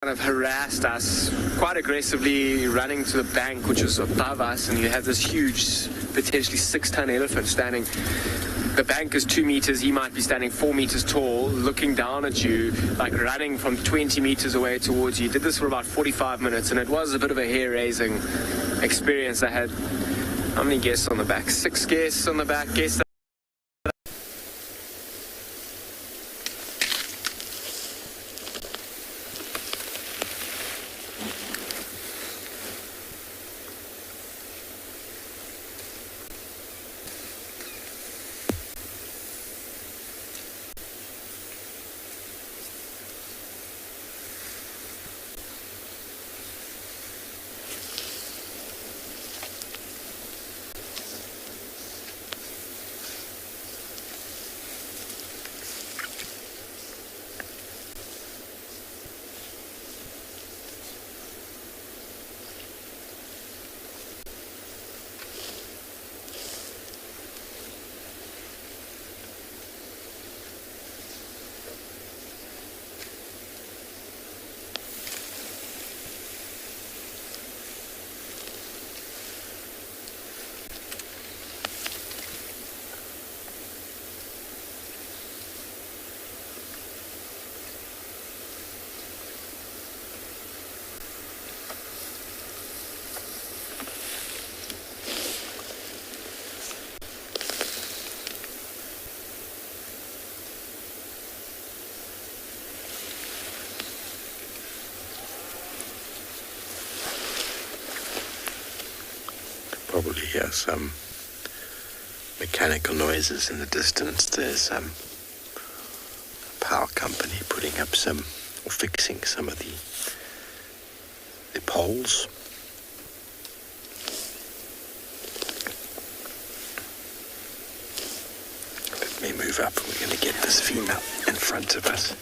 kind of harassed us quite aggressively, running to the bank, which was above us, and you have this huge, potentially 6-ton elephant standing. The bank is 2 meters, he might be standing 4 meters tall, looking down at you, like running from 20 meters away towards you. Did this for about 45 minutes, and it was a bit of a hair-raising experience. I had, how many guests on the back? 6 guests on the back. Guests. Probably hear some mechanical noises in the distance. There's a power company putting up some, or fixing some of the poles. Let me move up. We're going to get this female in front of us.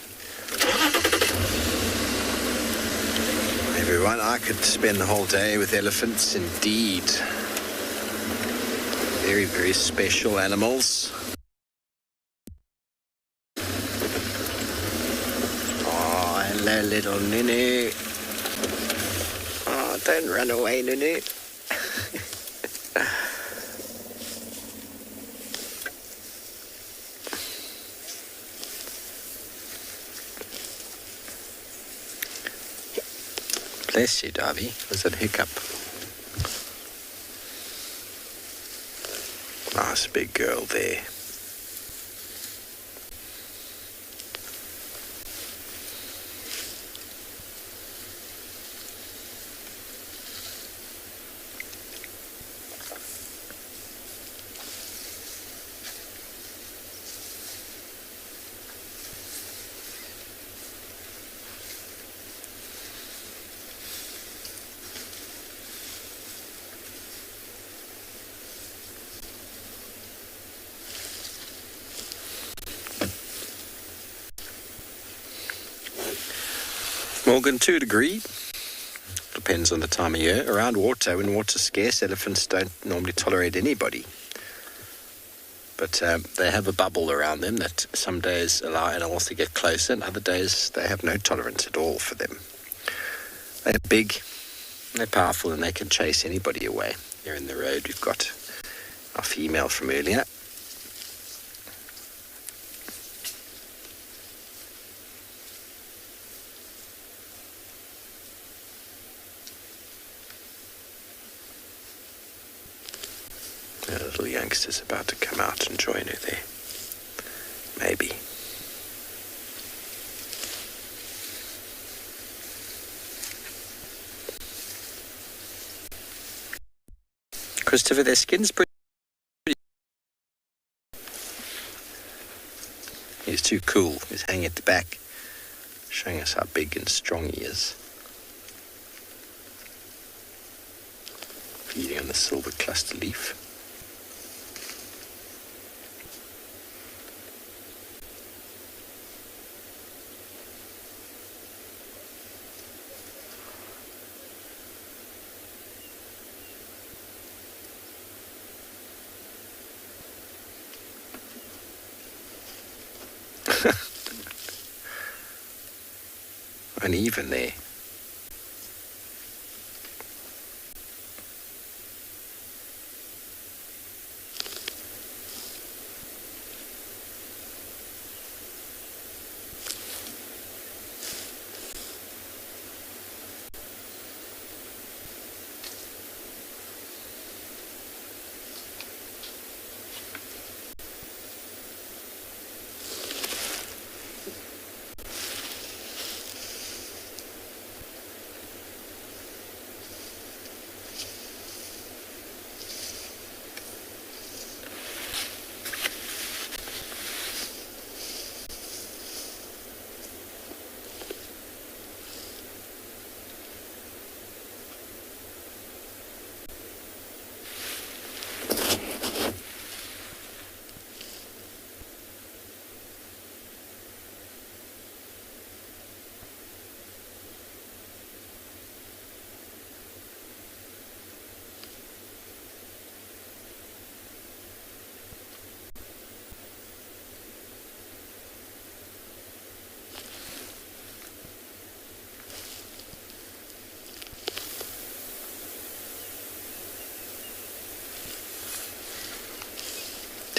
Everyone, I could spend the whole day with elephants indeed. Very, very special animals. Oh, hello, little Nunu. Oh, don't run away, Nunu. Bless you, Darby. Was it hiccup? Nice big girl there. Morgan, 2 degrees. Depends on the time of year. Around water, when water's scarce, elephants don't normally tolerate anybody. But they have a bubble around them that some days allow animals to get closer, and other days they have no tolerance at all for them. They're big, they're powerful, and they can chase anybody away. Here in the road, we've got our female from earlier. The little youngster's about to come out and join her there. Maybe. Christopher, their skin's pretty... He's too cool. He's hanging at the back, showing us how big and strong he is. Feeding on the silver cluster leaf. Uneven there.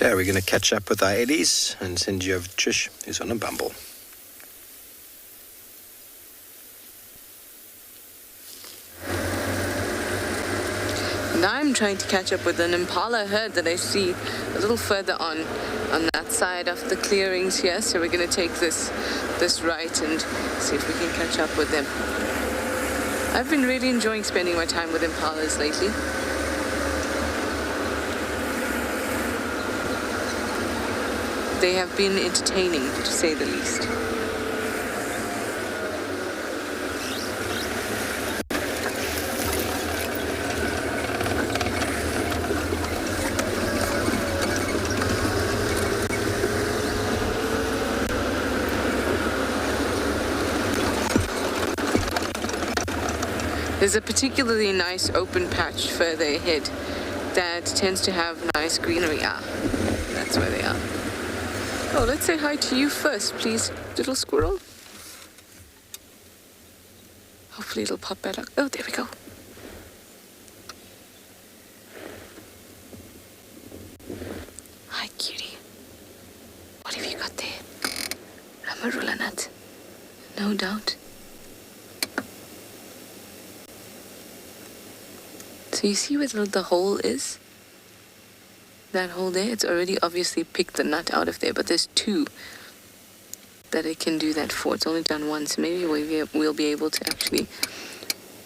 Okay, we're going to catch up with our Eddies and send you over to Trish, who's on a bumble. Now I'm trying to catch up with an impala herd that I see a little further on that side of the clearings here. So we're going to take this right and see if we can catch up with them. I've been really enjoying spending my time with impalas lately. They have been entertaining, to say the least. There's a particularly nice open patch further ahead that tends to have nice greenery. Ah, that's where they are. Oh, let's say hi to you first, please, little squirrel. Hopefully it'll pop back up. Oh, there we go. Hi, cutie. What have you got there? A marula nut. No doubt. So you see where the hole is? That hole there, it's already obviously picked the nut out of there, but there's two that it can do that for. It's only done once. Maybe we'll be able to actually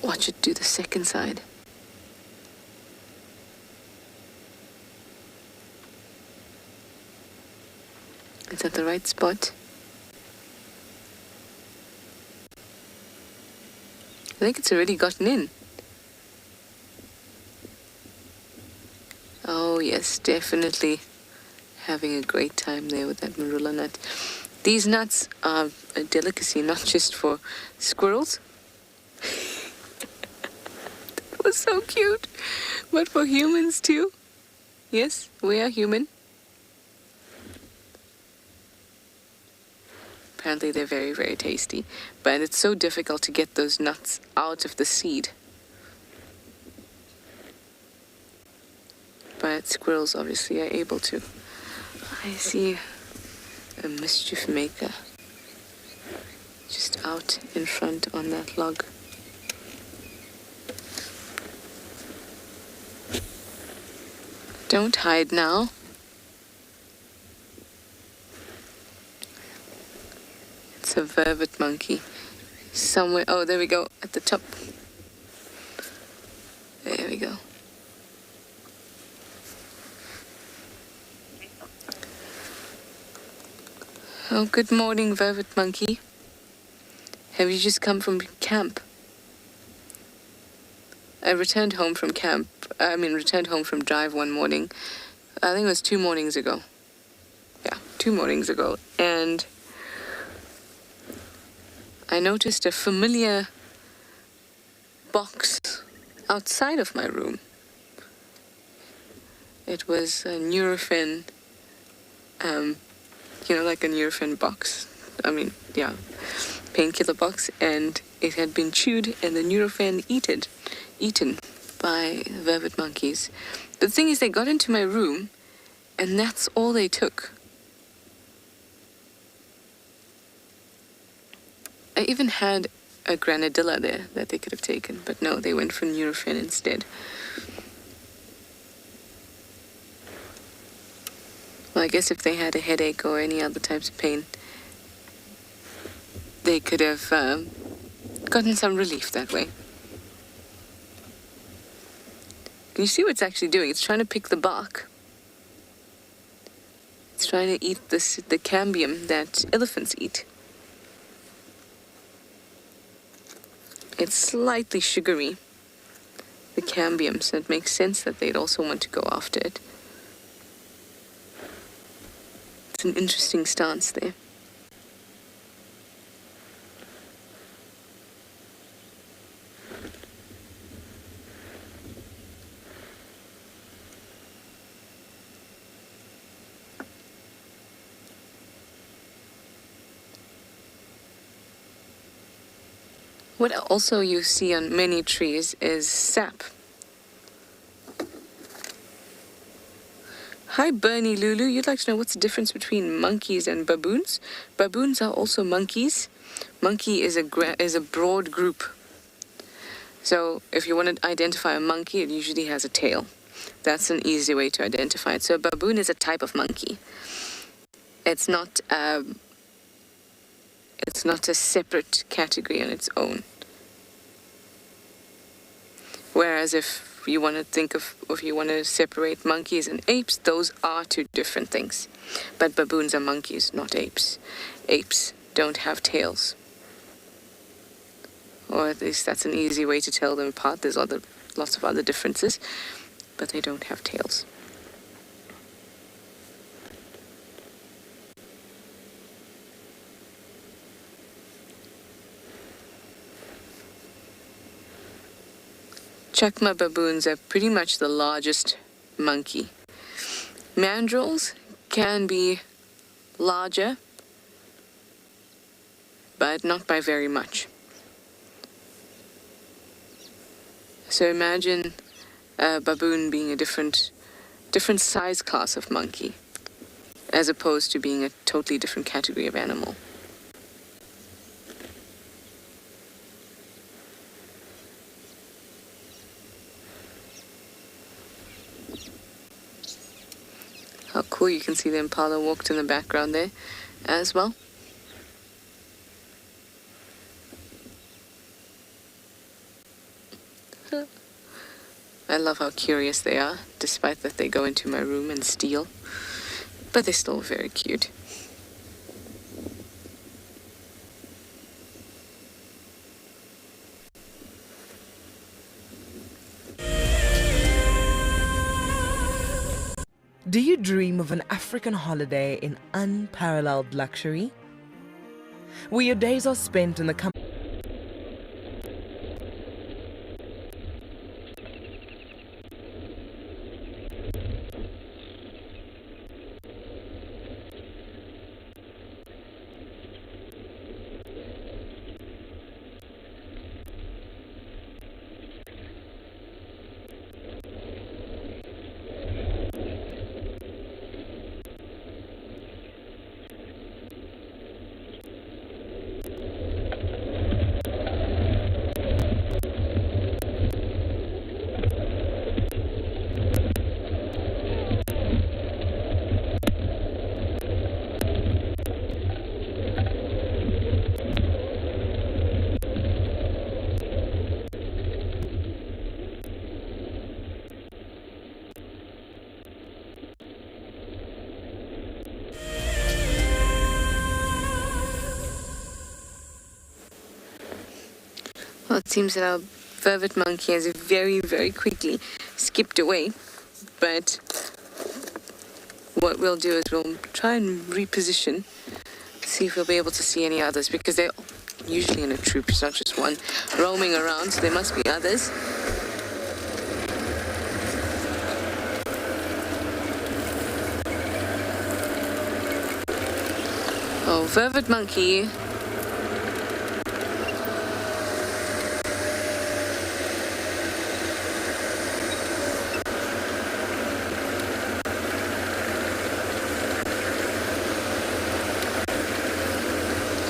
watch it do the second side. It's at the right spot. I think it's already gotten in. Oh yes, definitely having a great time there with that marula nut. These nuts are a delicacy, not just for squirrels. That was so cute. But for humans too. Yes, we are human. Apparently they're very, very tasty. But it's so difficult to get those nuts out of the seed. But squirrels obviously are able to. I see a mischief maker just out in front on that log. Don't hide now. It's a vervet monkey. Somewhere, oh, there we go, at the top. There we go. Oh, good morning, vervet monkey. Have you just come from camp? I returned home from drive one morning. I think it was 2 mornings ago. Yeah, 2 mornings ago. And I noticed a familiar box outside of my room. It was a Nurofen, like a Nurofen box. Painkiller box, and it had been chewed and the Nurofen eaten by vervet monkeys. The thing is, they got into my room, and that's all they took. I even had a granadilla there that they could have taken, but no, they went for Nurofen instead. Well, I guess if they had a headache or any other types of pain, they could have gotten some relief that way. Can you see what it's actually doing? It's trying to pick the bark. It's trying to eat the cambium that elephants eat. It's slightly sugary, the cambium, so it makes sense that they'd also want to go after it. It's an interesting stance there. What also you see on many trees is sap. Hi, Bernie Lulu. You'd like to know what's the difference between monkeys and baboons? Baboons are also monkeys. Monkey is a broad group. So if you want to identify a monkey, it usually has a tail. That's an easy way to identify it. So a baboon is a type of monkey. It's not a separate category on its own. Whereas if you want to separate monkeys and apes, those are two different things. But baboons are monkeys, not apes. Apes don't have tails. Or at least that's an easy way to tell them apart. There's lots of other differences, but they don't have tails. Chakma baboons are pretty much the largest monkey. Mandrills can be larger, but not by very much. So imagine a baboon being a different size class of monkey, as opposed to being a totally different category of animal. How cool, you can see the impala walked in the background there as well. I love how curious they are, despite that they go into my room and steal. But they're still very cute. Do you dream of an African holiday in unparalleled luxury? Where your days are spent in the company Well, it seems that our vervet monkey has very, very quickly skipped away. But what we'll do is we'll try and reposition, see if we'll be able to see any others, because they're usually in a troop, it's not just one roaming around, so there must be others. Oh, vervet monkey.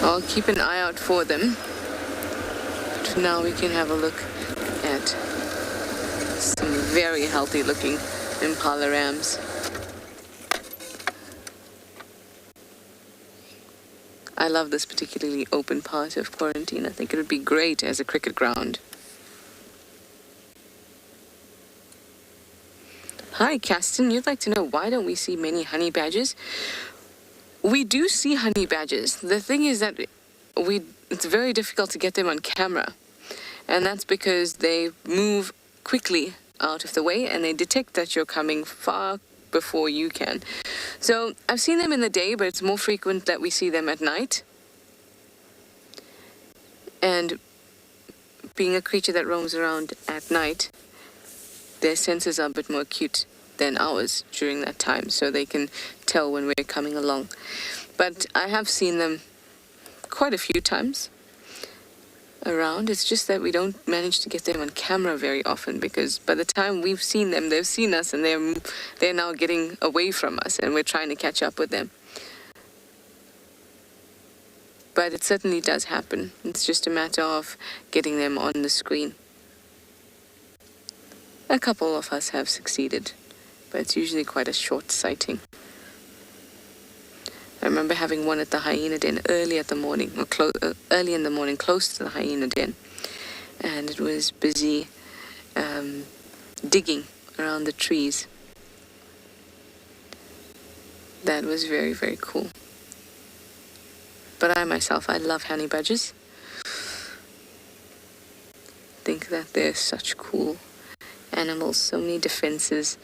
I'll keep an eye out for them. But for now, we can have a look at some very healthy looking impala rams. I love this particularly open part of quarantine. I think it would be great as a cricket ground. Hi, Caston. You'd like to know why don't we see many honey badgers? We do see honey badgers. The thing is that it's very difficult to get them on camera. And that's because they move quickly out of the way and they detect that you're coming far before you can. So I've seen them in the day, but it's more frequent that we see them at night. And being a creature that roams around at night, their senses are a bit more acute than ours during that time, so they can tell when we're coming along. But I have seen them quite a few times. around. It's just that we don't manage to get them on camera very often, because by the time we've seen them, they've seen us, and they're now getting away from us, and we're trying to catch up with them. But it certainly does happen. It's just a matter of getting them on the screen. A couple of us have succeeded, but it's usually quite a short sighting. I remember having one at the hyena den early in the morning, close to the hyena den, and it was busy digging around the trees. That was very, very cool. But I myself, I love honey badgers. Think that they're such cool animals, so many defenses.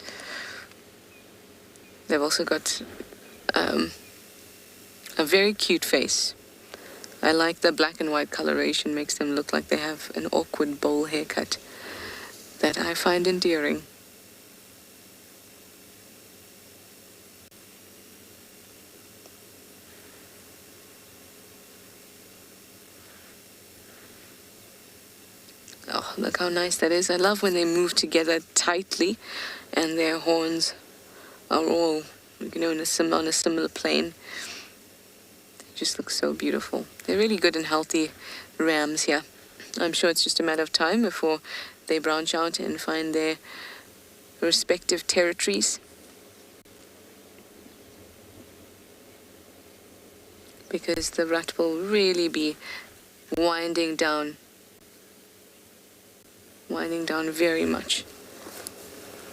They've also got a very cute face. I like the black and white coloration, makes them look like they have an awkward bowl haircut that I find endearing. Oh, look how nice that is. I love when they move together tightly and their horns are all, on a similar plane. Just looks so beautiful. They're really good and healthy rams here. I'm sure it's just a matter of time before they branch out and find their respective territories. Because the rut will really be winding down very much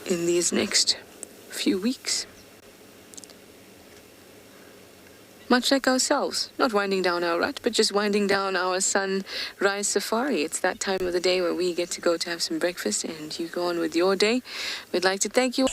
in these next few weeks. Much like ourselves, not winding down our rut, but just winding down our sunrise safari. It's that time of the day where we get to go to have some breakfast and you go on with your day. We'd like to thank you.